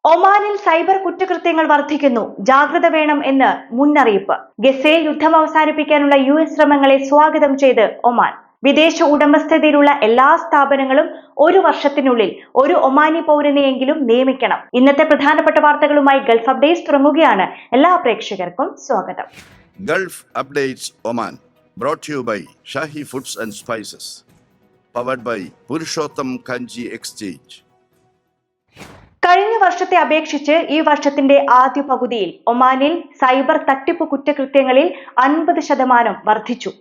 ഒമാനിൽ സൈബർ കുറ്റകൃത്യങ്ങൾ വർദ്ധിക്കുന്നു, ജാഗ്രത വേണം എന്ന് മുന്നറിയിപ്പ്. ഗസയിൽ യുദ്ധം അവസാനിപ്പിക്കാനുള്ള US ശ്രമങ്ങളെ സ്വാഗതം ചെയ്ത് ഒമാൻ. വിദേശ ഉടമസ്ഥതയിലുള്ള എല്ലാ സ്ഥാപനങ്ങളും 1 വർഷത്തിനുള്ളിൽ ഒരു ഒമാനി പൗരനെയെങ്കിലും നിയമിക്കണം. ഇന്നത്തെ പ്രധാനപ്പെട്ട വാർത്തകളുമായി ഗൾഫ് അപ്ഡേറ്റ്സ് തുടങ്ങുകയാണ്. എല്ലാ പ്രേക്ഷകർക്കും സ്വാഗതം. Gulf updates Oman brought to you by Shahi foods and spices, powered by Purushottam Kanji exchange. കഴിഞ്ഞ വർഷത്തെ അപേക്ഷിച്ച് ഈ വർഷത്തിന്റെ ആദ്യ പകുതിയിൽ ഒമാനിൽ സൈബർ തട്ടിപ്പ് കുറ്റകൃത്യങ്ങളിൽ 50% വർദ്ധിച്ചു.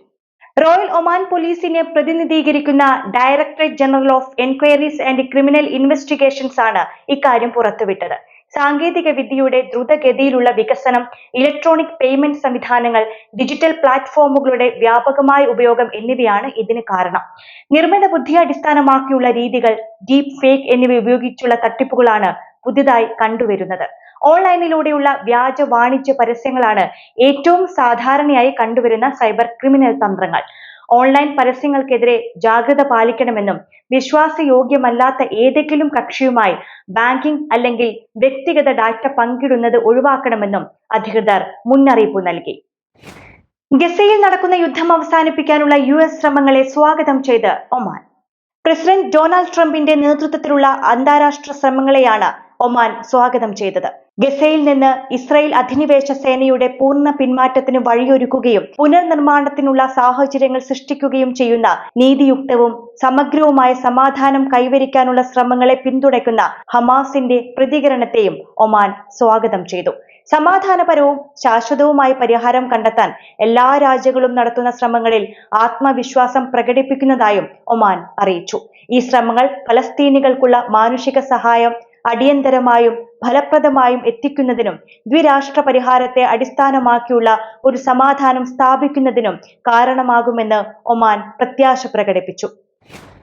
റോയൽ ഒമാൻ പോലീസിനെ പ്രതിനിധീകരിക്കുന്ന directorate general of enquiries and criminal investigations ആണ് ഇക്കാര്യം പുറത്തുവിട്ടത്. സാങ്കേതിക വിദ്യയുടെ ദ്രുതഗതിയിലുള്ള വികസനം, ഇലക്ട്രോണിക് പേയ്മെന്റ് സംവിധാനങ്ങൾ, ഡിജിറ്റൽ പ്ലാറ്റ്ഫോമുകളുടെ വ്യാപകമായ ഉപയോഗം എന്നിവയാണ് ഇതിന് കാരണം. നിർമ്മിത ബുദ്ധി അടിസ്ഥാനമാക്കിയുള്ള രീതികൾ, ഡീപ് ഫേക്ക് എന്നിവ ഉപയോഗിച്ചുള്ള തട്ടിപ്പുകളാണ് പുതിയതായി കണ്ടുവരുന്നത്. ഓൺലൈനിലൂടെയുള്ള വ്യാജ വാണിജ്യ പരസ്യങ്ങളാണ് ഏറ്റവും സാധാരണയായി കണ്ടുവരുന്ന സൈബർ ക്രിമിനൽ തന്ത്രങ്ങൾ. ഓൺലൈൻ പരസ്യങ്ങൾക്കെതിരെ ജാഗ്രത പാലിക്കണമെന്നും വിശ്വാസയോഗ്യമല്ലാത്ത ഏതെങ്കിലും കക്ഷിയുമായി ബാങ്കിംഗ് അല്ലെങ്കിൽ വ്യക്തിഗത ഡാറ്റ പങ്കിടുന്നത് ഒഴിവാക്കണമെന്നും അധികൃതർ മുന്നറിയിപ്പ് നൽകി. ഗസയിൽ നടക്കുന്ന യുദ്ധം അവസാനിപ്പിക്കാനുള്ള US ശ്രമങ്ങളെ സ്വാഗതം ചെയ്ത് ഒമാൻ. പ്രസിഡന്റ് ഡൊണാൾഡ് ട്രംപിന്റെ നേതൃത്വത്തിലുള്ള അന്താരാഷ്ട്ര ശ്രമങ്ങളെയാണ് ഒമാൻ സ്വാഗതം ചെയ്തത്. ഗസയിൽ നിന്ന് ഇസ്രായേൽ അധിനിവേശ സേനയുടെ പൂർണ്ണ പിന്മാറ്റത്തിന് വഴിയൊരുക്കുകയും പുനർനിർമ്മാണത്തിനുള്ള സാഹചര്യങ്ങൾ സൃഷ്ടിക്കുകയും ചെയ്യുന്ന നീതിയുക്തവും സമഗ്രവുമായ സമാധാനം കൈവരിക്കാനുള്ള ശ്രമങ്ങളെ പിന്തുണയ്ക്കുന്ന ഹമാസിന്റെ പ്രതികരണത്തെയും ഒമാൻ സ്വാഗതം ചെയ്തു. സമാധാനപരവും ശാശ്വതവുമായ പരിഹാരം കണ്ടെത്താൻ എല്ലാ രാജ്യങ്ങളും നടത്തുന്ന ശ്രമങ്ങളിൽ ആത്മവിശ്വാസം പ്രകടിപ്പിക്കുന്നതായും ഒമാൻ അറിയിച്ചു. ഈ ശ്രമങ്ങൾ ഫലസ്തീനികൾക്കുള്ള മാനുഷിക സഹായം അടിയന്തരമായും ഫലപ്രദമായും എത്തിക്കുന്നതിനും ദ്വിരാഷ്ട്ര പരിഹാരത്തെ അടിസ്ഥാനമാക്കിയുള്ള ഒരു സമാധാനം സ്ഥാപിക്കുന്നതിനും കാരണമാകുമെന്ന് ഒമാൻ പ്രത്യാശ പ്രകടിപ്പിച്ചു.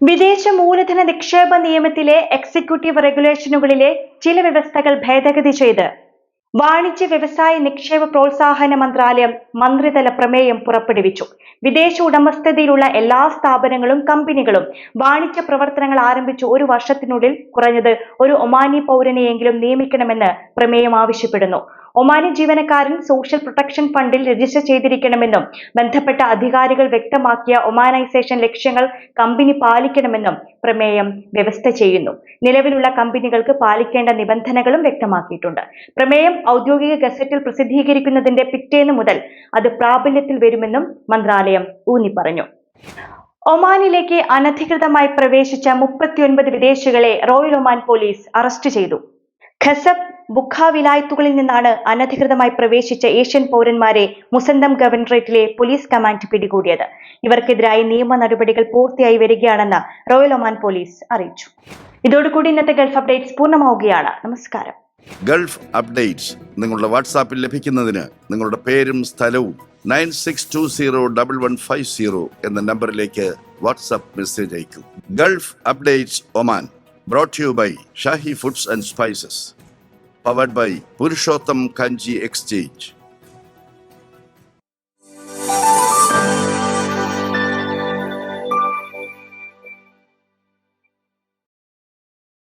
വിദേശ മൂലധന നിക്ഷേപ നിയമത്തിലെ എക്സിക്യൂട്ടീവ് റെഗുലേഷനുകളിലെ ചില വ്യവസ്ഥകൾ ഭേദഗതി ചെയ്ത് വാണിജ്യ വ്യവസായ നിക്ഷേപ പ്രോത്സാഹന മന്ത്രാലയം മന്ത്രിതല പ്രമേയം പുറപ്പെടുവിച്ചു. വിദേശ ഉടമസ്ഥതയിലുള്ള എല്ലാ സ്ഥാപനങ്ങളും കമ്പനികളും വാണിജ്യ പ്രവർത്തനങ്ങൾ ആരംഭിച്ച് 1 വർഷത്തിനുള്ളിൽ കുറഞ്ഞത് ഒരു ഒമാനി പൗരനെയെങ്കിലും നിയമിക്കണമെന്ന് പ്രമേയം ആവശ്യപ്പെടുന്നു. ഒമാനി ജീവനക്കാരൻ സോഷ്യൽ പ്രൊട്ടക്ഷൻ ഫണ്ടിൽ രജിസ്റ്റർ ചെയ്തിരിക്കണമെന്നും ബന്ധപ്പെട്ട അധികാരികൾ വ്യക്തമാക്കിയ ഒമാനൈസേഷൻ ലക്ഷ്യങ്ങൾ കമ്പനി പാലിക്കണമെന്നും പ്രമേയം വ്യവസ്ഥ ചെയ്യുന്നു. നിലവിലുള്ള കമ്പനികൾക്ക് പാലിക്കേണ്ട നിബന്ധനകളും വ്യക്തമാക്കിയിട്ടുണ്ട്. പ്രമേയം ഔദ്യോഗിക ഗസറ്റിൽ പ്രസിദ്ധീകരിക്കുന്നതിന്റെ പിറ്റേന്ന് മുതൽ അത് പ്രാബല്യത്തിൽ വരുമെന്നും മന്ത്രാലയം ഊന്നി പറഞ്ഞു. ഒമാനിലേക്ക് അനധികൃതമായി പ്രവേശിച്ച 39 വിദേശികളെ റോയൽ ഒമാൻ പോലീസ് അറസ്റ്റ് ചെയ്തു. ഖസബ്, ബുഖ വിലായത്തുകളിൽ നിന്നാണ് അനധികൃതമായി പ്രവേശിച്ച ഏഷ്യൻ പൗരന്മാരെ മുസന്തം ഗവർണറേറ്റിലെ പോലീസ് കമാൻഡ് പിടികൂടിയത്. ഇവർക്കെതിരായി നിയമ നടപടികൾ പൂർത്തിയായി വരികയാണെന്ന് റോയൽ ഒമാൻ പോലീസ് അറിയിച്ചു. ഇതോടുകൂടി ഇന്നത്തെ ഗൾഫ് അപ്ഡേറ്റ്സ് പൂർണ്ണമാവുകയാണ്. നമസ്കാരം. ഗൾഫ് അപ്ഡേറ്റ്സ് നിങ്ങളുടെ വാട്സാപ്പിൽ ലഭിക്കുന്നതിന് നിങ്ങളുടെ പേരും സ്ഥലവും 96201150 എന്ന നമ്പറിലേക്ക് വാട്സാപ്പ് മെസ്സേജ് അയക്കൂ. Gulf updates Oman brought to you by Shahi foods and spices, powered by Purushottam Kanji exchange.